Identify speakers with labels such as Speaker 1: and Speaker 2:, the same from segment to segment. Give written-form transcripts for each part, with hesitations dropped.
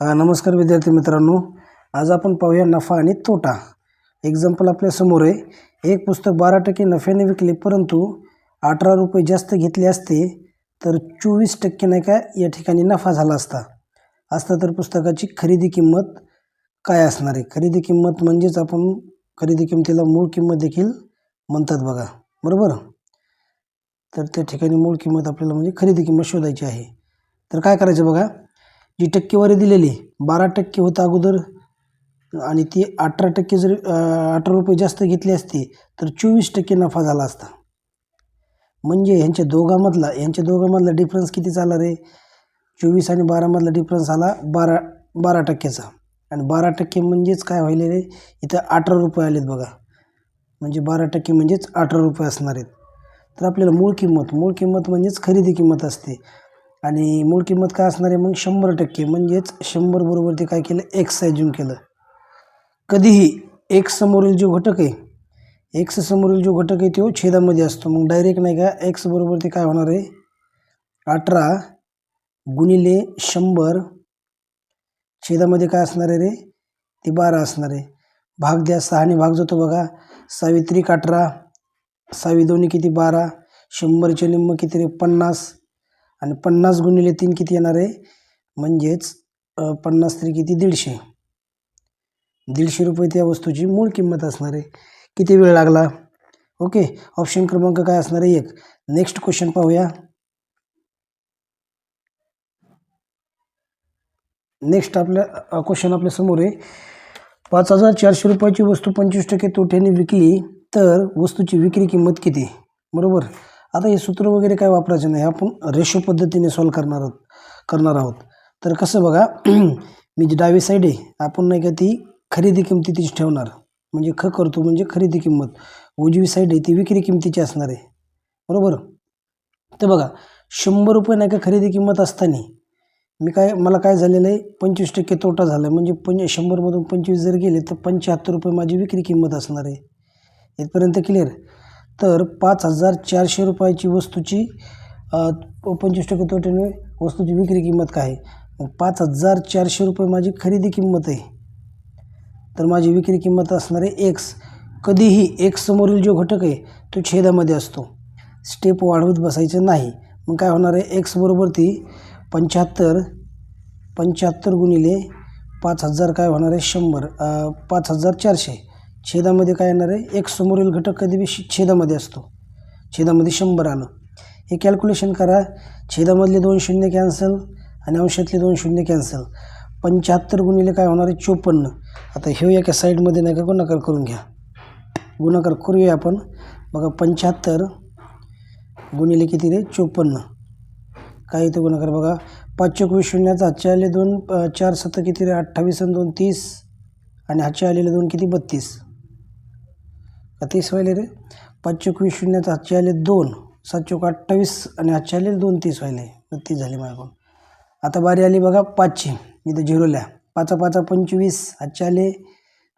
Speaker 1: नमस्कार विद्यार्थी मित्रांनो, आज आपण पाहूया नफा आणि तोटा। एक्झाम्पल आपल्या समोर आहे। एक पुस्तक 12% नफ्याने विकले, परंतु 18 रुपये जास्त घेतले असते तर 24% नाही का या ठिकाणी नफा झाला असता तर पुस्तकाची खरेदी किंमत काय असणार आहे? खरेदी किंमत म्हणजेच आपण खरेदी किंमतीला मूळ किंमत देखील म्हणतात बघा, बरोबर। तर त्या ठिकाणी मूळ किंमत आपल्याला म्हणजे खरेदी किंमत शोधायची आहे। तर काय करायचं बघा, जी टक्केवारी दिलेली 12% होता अगोदर आणि ती 18% जर 18 रुपये जास्त घेतली असती तर 24% नफा झाला असता। म्हणजे यांच्या दोघांमधला डिफरन्स किती झाला रे? 24 आणि 12 मधला डिफरन्स आला 12%चा। आणि 12% म्हणजेच काय व्हायले रे, इथं 18 रुपये आलेत बघा, म्हणजे 12% म्हणजेच 18 रुपये असणार आहेत। तर आपल्याला मूळ किंमत म्हणजेच खरेदी किंमत असते आणि मूळ किंमत काय असणार आहे मग 100%, म्हणजेच 100 बरोबर ते काय केलं, एक्स ॲज्युम केलं। कधीही एक्स समोरील जो घटक आहे तो छेदामध्ये असतो, मग डायरेक्ट नाही का एक्स बरोबर ते काय होणार आहे 18 गुणिले 100 छेदामध्ये काय असणार आहे रे, ते 12 असणार आहे। भाग द्या, 6 ने भाग जातो बघा, 6 त्रिक 18, 6 दोन्ही किती 12, 100चे निम्म किती रे 50, आणि 50 गुणिले 3 किती येणार आहे, म्हणजेच 50 त्रिक किती 150, 150 रुपये त्या वस्तूची मूळ किंमत असणार आहे। किती वेळ लागला? ओके, ऑप्शन क्रमांक काय असणार आहे 1। नेक्स्ट क्वेश्चन पाहूया। नेक्स्ट आपल्या क्वेश्चन आपल्या समोर आहे, 5400 रुपयाची वस्तू 25% तोट्याने विकली तर वस्तूची विक्री किंमत किती? बरोबर। आता हे सूत्र वगैरे काय वापरायचं नाही, आपण रेशो पद्धतीने सॉल्व करणार आहोत। तर कसं बघा, मी जी डावी साईड आहे आपण नाही का ती खरेदी किंमतीची ठेवणार, म्हणजे करतो म्हणजे खरेदी किंमत, उजवी साईड आहे ती विक्री किंमतीची असणार आहे, बरोबर। तर बघा 100 रुपये नाही का खरेदी किंमत असताना मला काय झालेलं आहे 25% तोटा झाला, म्हणजे 100 मधून 25 जर गेले तर 75 रुपये माझी विक्री किंमत असणार आहे। इथपर्यंत क्लिअर? तर 5400 रुपयाची वस्तूची 25% तोट्याने वस्तूची विक्री किंमत काय आहे, मग 5400 रुपये माझी खरेदी किंमत आहे, तर माझी विक्री किंमत असणार आहे एक्स। कधीही एक्स समोरील जो घटक आहे तो छेदामध्ये असतो, स्टेप वाढवत बसायचं नाही। मग काय होणार आहे, एक्स बरोबर ती 75 गुणिले 5000 काय होणार आहे 100, 5400 छेदामध्ये काय येणार आहे, एक्स समोरील घटक कधी छेदामध्ये असतो, छेदामध्ये 100 आलं। हे कॅल्क्युलेशन करा, छेदामधले 2 शून्य कॅन्सल आणि अंशातले 2 शून्य कॅन्सल, 75 गुणिले काय होणार आहे 54। आता हे एका साईडमध्ये नाही का गुणाकार करून घ्या, गुणाकार करूया आपण बघा, 75 गुणिले किती रे 54, काय इथं गुणाकार बघा, 5 चौक 20 शून्याचा हातचे आले 2, 4 7 किती रे 28 आणि 2 30, आणि हातचे आलेले 2 किती 32, 30 व्हायले रे। 5 चौक 20 शून्याचा हातचे आले 2, 7 चौक 28 आणि हातचे आलेले 2 30 व्हायले, 32 झाले माझ्याकडून। आता बारी आली बघा 5ची, इथं 0 लिहा, 5 5 25, हातचे आले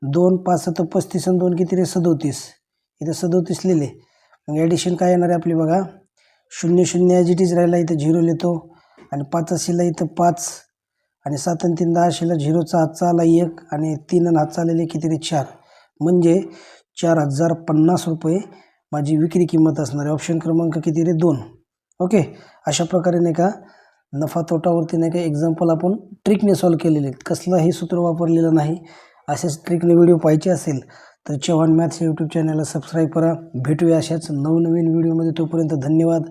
Speaker 1: 2, 5 7 35 आणि 2 किती रे 37, इथं 37 लिहिले। मग ॲडिशन काय येणार आहे आपली बघा, 0 0 ॲज इट इज राहिला, इथं 0 लिहितो, आणि 5 असेला इथं 5, आणि 7 आणि 3 10 असेला 0चा हातचा आला 1, आणि 3 आणि हातचा आलेले किती रे 4, म्हणजे 4050 रुपये माझी विक्री किंमत असणार आहे। ऑप्शन क्रमांक किती रे 2। ओके, अशा प्रकारे नाही का नफा तोटावरती नाही का एक्झाम्पल आपण ट्रिकने सॉल्व केलेले आहेत, कसलाही सूत्र वापरलेलं नाही। अशाच ट्रिकने व्हिडिओ पाहिजे असेल तर चव्हाण मॅथ्स यूट्यूब चॅनलला सबस्क्राईब करा। भेटूया अशाच नवनवीन व्हिडिओमध्ये, तोपर्यंत धन्यवाद।